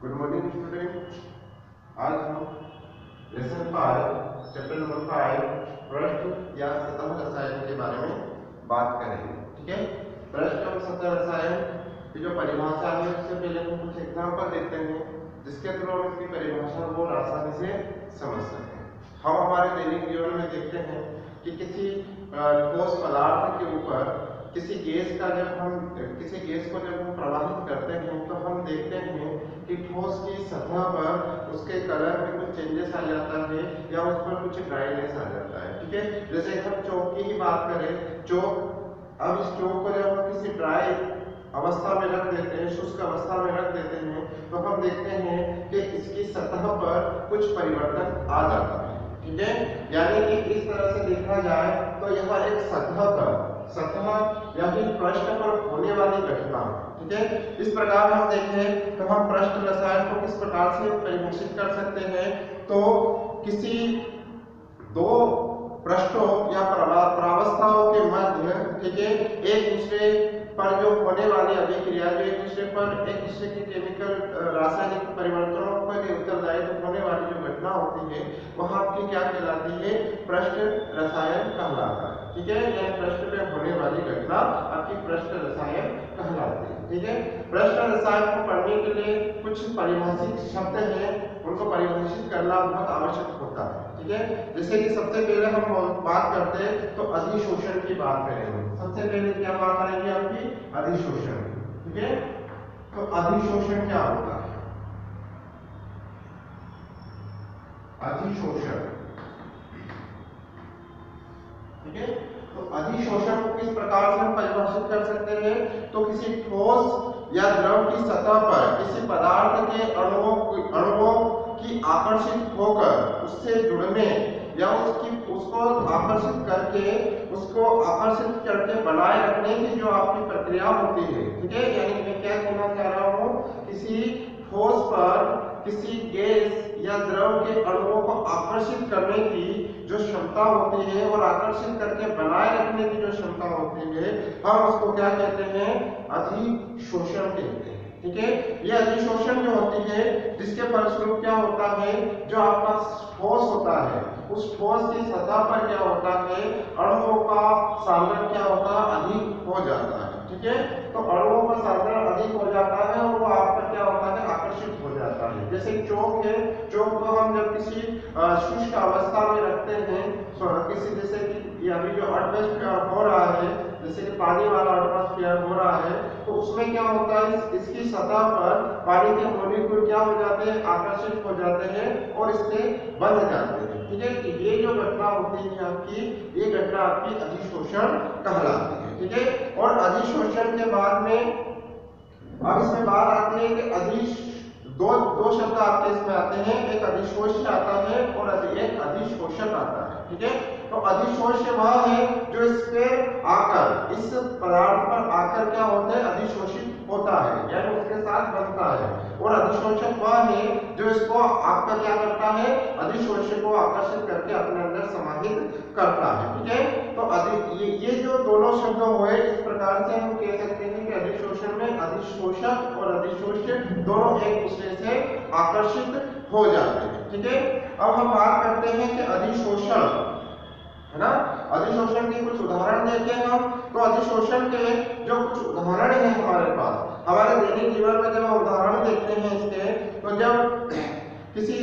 Good morning student. आज हम lesson 5 chapter number 5 पृष्ठ या सतह रसायन के बारे में बात करेंगे। ठीक है, पृष्ठ और सतह रसायन की जो परिभाषा है उससे पहले हम कुछ एग्जांपल देते हैं जिसके थ्रू हम इसकी परिभाषा को आसानी से समझ सकते हैं। हम हमारे दैनिक जीवन में देखते हैं कि किसी ठोस पदार्थ के ऊपर किसी गैस को जब हम प्रवाहित करते हैं तो हम देखते हैं कि ठोस की सतह पर उसके कलर में कुछ चेंजेस आ जाता है या उस पर कुछ ड्राइनेस आ जाता है। ठीक है, जैसे हम चौक की ही बात करें, चौक, अब इस चौक को जब हम किसी ड्राई अवस्था में रख देते हैं, शुष्क अवस्था में रख देते हैं, तो हम देखते हैं कि इसकी सतह पर कुछ परिवर्तन आ जाता है। ठीक है, यानी कि इस तरह से देखा जाए तो यह एक सतह या फिर पृष्ठ पर होने वाली घटना। ठीक है, इस प्रकार हम देखें तो हम पृष्ठ रसायन को किस प्रकार से परिभाषित कर सकते हैं। तो किसी दो पृष्ठों या प्रावस्थाओं के मध्य, ठीक है, एक दूसरे पर जो होने वाली अभिक्रिया, जो एक दूसरे के केमिकल रासायनिक परिवर्तनों के लिए उत्तरदायित्व होने वाली जो घटना होती है वह आपकी क्या कहलाती है? पृष्ठ रसायन कहलाता है। ठीक है, यह पृष्ठ पे होने वाली घटना आपकी पृष्ठ रसायन कहलाती है। ठीक है, पृष्ठ रसायन को पढ़ने के लिए कुछ परिभाषित शब्द हैं, उनको परिभाषित करना बहुत आवश्यक होता है। ठीक है, जैसे कि सबसे पहले हम बात करते हैं तो अधिशोषण की बात करेंगे। सबसे पहले क्या बात आएगी आपकी? अधिशोषण। ठीक है, तो अधिशोषण क्या होता है? अधिशोषण, ठीक है, तो अधिशोषण को किस प्रकार से हम परिभाषित कर सकते हैं? तो किसी ठोस या द्रव की सतह पर किसी पदार्थ के अणुओं की आकर्षित होकर उससे जुड़ने या उसको आकर्षित करके बनाए रखने की जो आपकी प्रक्रिया होती है। ठीक है, यानी मैं क्या कहना चाह रहा हूँ, किसी ठोस पर किसी गैस या द्रव के अणुओं को आकर्षित करने की जो क्षमता होती है और आकर्षित करके बनाए रखने की जो क्षमता होती है, हम उसको क्या कहते हैं? अधिशोषण कहते हैं। ठीक है, ये अधिशोषण जो होती है जिसके फलस्वरूप क्या होता है, जो आपका ठोस होता है उस ठोस की सतह पर क्या होता है, अणुओं का सांद्रण क्या होता है? अधिक हो जाता है। ठीक है, तो अणुओं का सांद्रण अधिक हो जाता है और वो आप पर क्या होता है? आकर्षित हो जाता है। जैसे चौक है, चौक को हम जब किसी शुष्क अवस्था में रखते हैं, किसी जैसे कि अभी जो एटमॉस्फेयर हो रहा है, जैसे कि पानी वाला एटमॉस्फेयर हो रहा है, तो उसमें क्या होता है, इसकी सतह पर पानी के मॉलिक्यूल क्या हो जाते हैं? आकर्षित हो जाते हैं और इससे बंध जाते हैं। ठीक है, कि ये जो घटना होती है आपकी, ये घटना आपकी अधिशोषण कहलाती है। ठीक है, और अधिशोषण के बाद में अब इसमें बात आती है कि दो शब्द आपके इसमें आते हैं, एक अधिशोष्य आता है और एक अधिशोषक आता है। ठीक है, तो अधिशोष्य वह है जो इस पे आकर, इस पदार्थ पर आकर क्या होता है? अधिशोषित होता है, यानी उसके साथ बनता है। और अधिशोषक वह है जो इसको आपका क्या करता है? अधिशोष्य को आकर्षित करके अपने अंदर समाहित करता है। ठीक है, तो ये जो दोनों शब्द हुए, इस प्रकार से हम कह सकते हैं कि अधिशोषण में अधिशोषक और अधिशोष्य दोनों एक दूसरे से आकर्षित हो जाते हैं। ठीक है, अब हम बात करते हैं कि अधिशोषण, है ना, अधिशोषण के कुछ उदाहरण देखते हैं हम। तो अधिशोषण के जो कुछ उदाहरण है हमारे पास, हमारे दैनिक जीवन में जब हम उदाहरण देखते हैं इसके, तो जब किसी,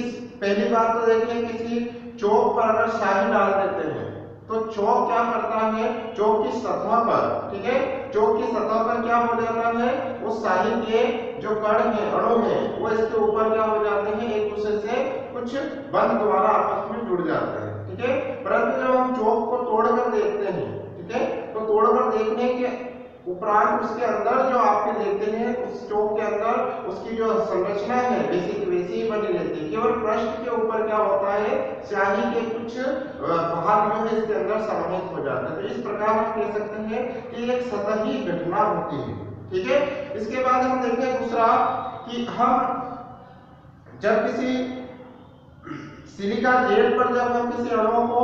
पहली बात तो देखिए, किसी चौक पर अगर स्याही डाल देते हैं तो चौक क्या करता है? चौक की सतह पर, ठीक है, चौक की सतह पर क्या हो जाता है? उस स्याही के जो कण हैं, अणु हैं, वो इसके ऊपर क्या हो जाते हैं? एक दूसरे से कुछ बंध द्वारा आपस में जुड़ जाते हैं। ठीक है, परंतु जब हम चौक को तोड़कर देखते हैं, ठीक है, तो तोड़कर देखने के उपरांत उसके अंदर जो आपके देखते हैं, उस चौक के अंदर उसकी जो संरचना है वैसी की वैसी ही बनी रहती है। केवल पृष्ठ के ऊपर क्या होता है? स्याही के कुछ भाग जो है इसके अंदर समाहित हो जाता है। तो इस प्रकार हम कह सकते हैं कि एक सतही घटना होती है। ठीक है, इसके बाद हम देखें दूसरा कि हम जब किसी सिलिका जेल पर जब हम किसी अणुओं को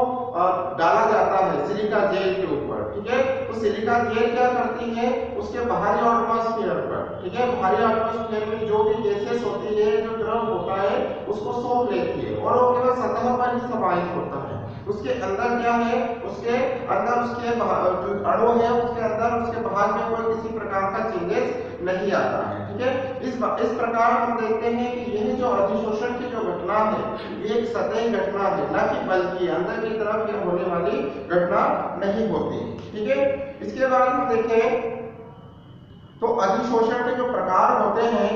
डाला जाता है सिलिका जेल के ऊपर, ठीक है, तो सिलिका जेल क्या करती है? उसके बाहरी एटमॉस्फेयर पर, ठीक है। भारी एटमॉस्फेयर में जो भी गैसेस होती है, जो द्रव होता है, उसको सोख लेती है और वो केवल सतह पर ही समाहित होता है। उसके अंदर क्या है, उसके अंदर उसके जो अणु है उसके अंदर उसके भाग में कोई किसी प्रकार का चेंजेस नहीं आता है, ठीक है। इस प्रकार हम देखते हैं कि यह जो अधिशोषण की जो घटना है, ये एक सतही घटना है, न कि बल्कि अंदर की तरफ यह होने वाली घटना नहीं होती, ठीक है। इसके बाद हम देखें तो अधिशोषण के जो प्रकार होते हैं,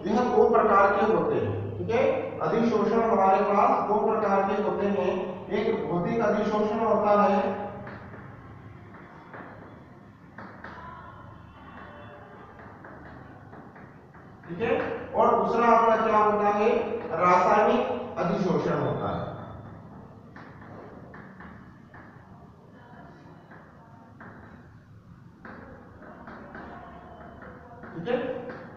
यह दो प्रकार के होते हैं, ठीक है। अधिशोषण हमारे पास दो प्रकार के होते हैं। एक भौतिक अधिशोषण होता है, ठीक है, और दूसरा आपका क्या होता है, रासायनिक अधिशोषण होता है, ठीक है।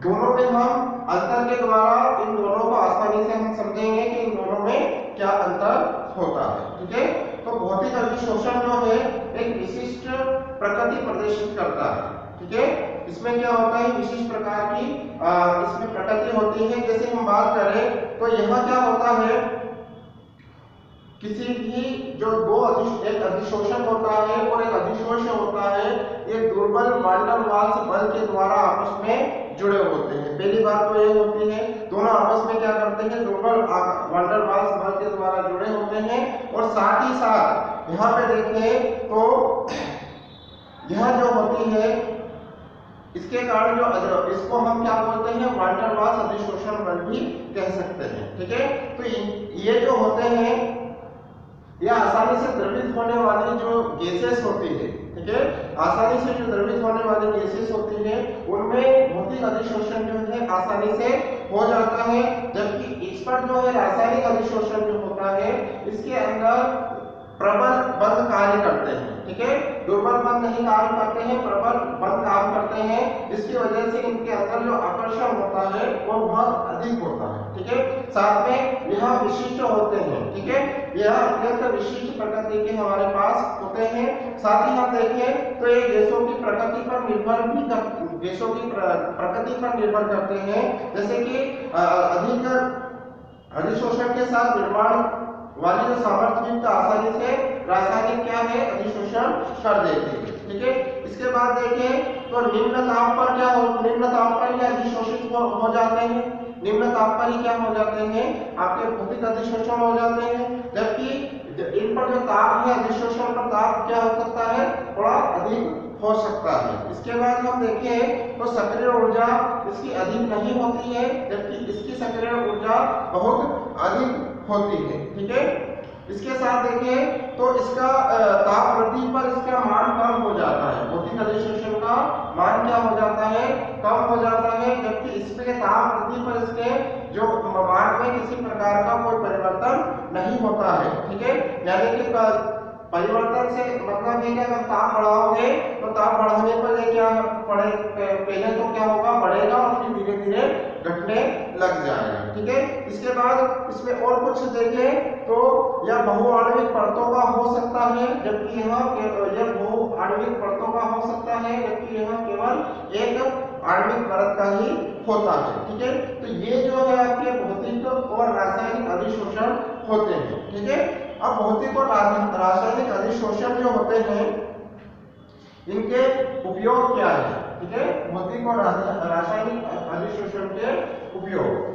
दोनों में हम अंतर के द्वारा इन दोनों को आसानी से हम समझेंगे कि इन दोनों में क्या अंतर होता है, ठीक है। तो भौतिक अधिशोषण जो है एक विशिष्ट प्रकृति प्रदर्शित करता है, ठीक है। इसमें क्या होता है, विशिष्ट प्रकार की इसमें प्रकृति होती है। जैसे हम बात करें तो यहाँ क्या होता है, किसी भी जो एक अधिशोषक होता है और एक अधिशोष होता है, ये दुर्बल वान डेर वाल्स बल के द्वारा आपस में जुड़े होते हैं। पहली बात तो ये होती है, दोनों आपस में क्या करते हैं, दुर्बल वान डेर वाल्स बल के द्वारा जुड़े होते हैं। और साथ ही साथ यहाँ पे देखें तो यह जो होती है, इसके कारण जो इसको हम क्या बोलते हैं, वान डेर वाल्स अधिशोषण बल भी कह सकते हैं, ठीक है। तो ये जो होते हैं, यह आसानी से द्रवित होने वाली जो गैसेस होती है, ठीक है, आसानी से जो द्रवित होने वाली गैसेस होती है, उनमें भौतिक अधिशोषण जो है आसानी से हो जाता है। जबकि इस पर जो है रासायनिक अधिशोषण जो होता है, इसके अंदर प्रबल बंध कार्य करते हैं, ठीक है। दुर्बल बंध नहीं कार्य करते हैं, प्रबल बंध काम करते हैं। इसकी वजह से इनके अंदर जो आकर्षण होता है वो बहुत अधिक होता है, ठीक है। साथ में यह विशिष्ट होते हैं, ठीक है, यह अत्यंत विशिष्ट प्रकृति के हमारे पास होते हैं। साथ ही हम देखें तो ये गैसों की प्रकृति पर निर्भर भी गैसों की प्रकृति पर निर्भर करते हैं। जैसे कि अधिक अधिशोषण के साथ निर्माण वाली जो सामर्थ्य युक्त आसानी से रासायनिक क्या है, अधिशोषण कर देती है, ठीक है। इसके बाद देखें तो निम्न ताप पर क्या हो, निम्न ताप पर ये अधिशोषित हो जाते हैं, निम्न ताप पर ही क्या हो जाते हैं, आपके भौतिक अधिशोषण हो जाते हैं। जबकि इन पर जो ताप है, अधिशोषण पर ताप क्या हो सकता है, थोड़ा अधिक हो सकता है। इसके बाद हम देखें तो सक्रिय ऊर्जा इसकी अधिक नहीं होती है, जबकि इसकी सक्रिय ऊर्जा बहुत अधिक होती है, ठीक है। इसके साथ देखें तो इसका ताप वृद्धि पर इसका मान कम हो जाता है, भौतिक अधिशोषण का मान क्या हो जाता है, कम हो जाता है। जबकि इसमें ताप वृद्धि पर इसके जो मान में किसी प्रकार का कोई परिवर्तन नहीं होता है, ठीक है। यानी कि परिवर्तन से मतलब ये कि अगर ताप बढ़ाओगे तो ताप बढ़ाने पर ये क्या पहले तो क्या होगा, बढ़ेगा और फिर धीरे धीरे घटने लग जाएगा, ठीक है। इसके बाद इसमें और कुछ देखें तो यह बहुआण्विक परतों का हो सकता है, जबकि यह बहुआण्विक परतों का हो सकता है, जबकि यह केवल एक आणविक परत का ही होता है, ठीक है। तो ये जो है आपके भौतिक और रासायनिक अधिशोषण होते हैं, ठीक है। अब भौतिक और रासायनिक अधिशोषण जो होते हैं, इनके उपयोग क्या है, ठीक है, भौतिक और रासायनिक अधिशोषण के उपयोग।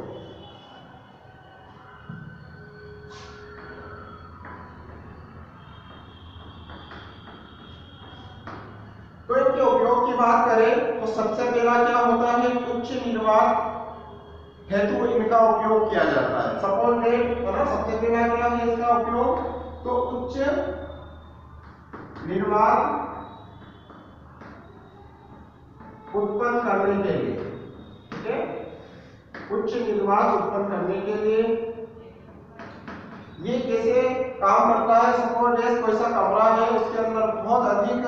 तो इनके उपयोग की बात करें तो सबसे पहला क्या होता है, उच्च निर्वात हेतु इनका उपयोग किया जाता है। सपोज दैट है ना, सबसे पहला क्या है इसका उपयोग, तो उच्च निर्वात उत्पन्न करने के लिए, ठीक है, उच्च निर्वात उत्पन्न करने के लिए ये कैसे काम करता है। सपोज दैट कोई सा कमरा है, उसके अंदर बहुत अधिक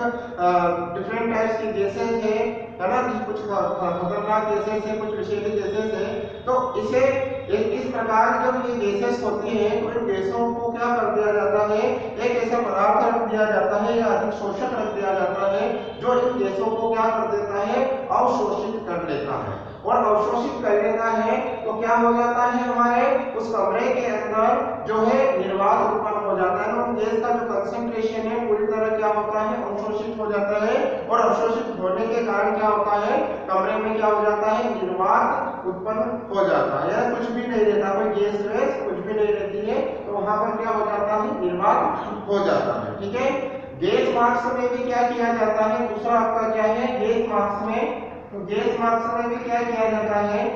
डिफरेंट टाइप्स की गैसेस है ना, कुछ खतरनाक गैसेस है, कुछ विषैली गैसेस है। तो इसे इस प्रकार जब ये गैसेस होती है तो इन गैसों को क्या कर दिया जाता है, एक ऐसा पदार्थ रख दिया जाता है या अधिक शोषक रख दिया जाता है जो इन गैसों को क्या कर देता है, अवशोषित कर लेता है। हो जाता है, हमारे उस कमरे के अंदर जो है निर्वात उत्पन्न हो जाता है। तो गैस का जो कंसंट्रेशन है पूरी तरह क्या होता है, अवशोषित हो जाता है, और अवशोषित होने के कारण क्या होता है, कमरे में क्या हो जाता है, निर्वात उत्पन्न हो जाता है। या कुछ भी नहीं रहता, कोई गैस वैस कुछ भी नहीं रहती है, तो वहां पर क्या हो जाता है, निर्वात हो जाता है। ठीक है, गैस मार्क्स में भी क्या किया जाता है, दूसरा आपका क्या है, गैस मार्क्स में, तो गैस मार्क्स में भी क्या किया जाता है,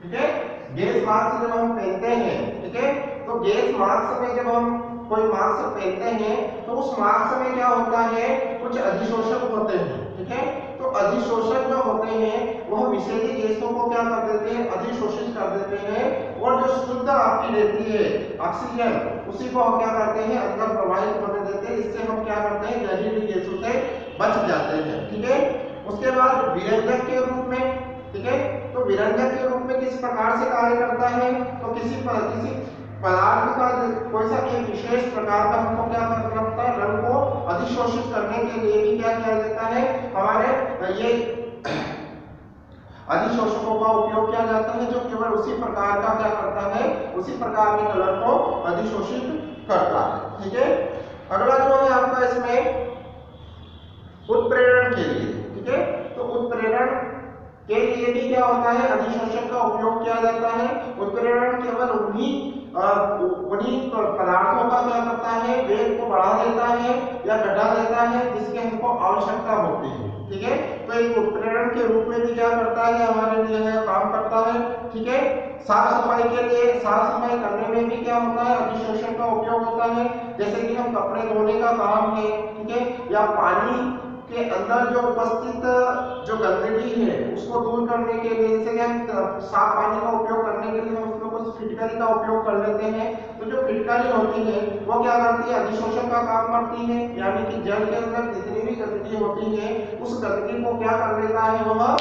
ठीक है, गैस मार्क्स जब हम पहनते हैं, ठीक है, तो गैस मार्क्स में जब हम कोई मार्क्स पहनते हैं तो उस मार्क्स में क्या होता है, कुछ अधिशोषक होते हैं। ठीक है, तो अधिशोषक जो होते हैं वह विषैली गैसों को क्या कर देते हैं, अधिशोषित कर देते हैं, और जो शुद्ध आपकी रहती है ऑक्सीजन उसी को हम क्या करते हैं, अंदर प्रवाहित होने देते हैं। इससे हम क्या करते हैं, जहरीली गैसों से बच जाते हैं। ठीक है, उसके बाद विरंजक के रूप में, ठीक है, तो विरंजक के रूप में किस प्रकार से कार्य करता है, तो किसी पदार्थ का कोई सा एक विशेष प्रकार का हमको क्या करना पड़ता है, रंग को अधिशोषित करने के लिए भी क्या किया जाता है, हमारे ये अधिशोषकों का उपयोग किया जाता है, जो केवल उसी प्रकार का क्या करता है, उसी प्रकार के कलर को अधिशोषित करता है। ठीक है, अगला जो है आपका इसमें उत्प्रेरण के लिए, ठीक है, तो उत्प्रेरण के लिए भी क्या होता है, अधिशोषक का उपयोग किया जाता है। उत्प्रेरण केवल उन्हीं पदार्थों का क्या करता है, वेग को बढ़ा देता है या घटा देता है जिसकी हमको आवश्यकता होती है। ठीक है, तो एक उत्प्रेरण के रूप में भी क्या करता है, हमारे लिए है काम करता है। ठीक है, साफ सफाई के लिए, साफ सफाई करने में भी क्या होता है, अधिशोषण का उपयोग होता है। जैसे कि हम कपड़े धोने का काम है, ठीक है, या पानी के अंदर जो उपस्थित जो गंदगी है उसको दूर करने के लिए, जैसे कि हम साफ पानी का उपयोग करने के लिए हम उसमें कुछ फिटकरी का उपयोग कर लेते हैं, तो जो फिटकरी होती है वो क्या करती है, अधिशोषण का काम करती है, यानी कि जल के अंदर जितनी भी गंदगी होती है उस गंदगी को क्या कर लेता है, वह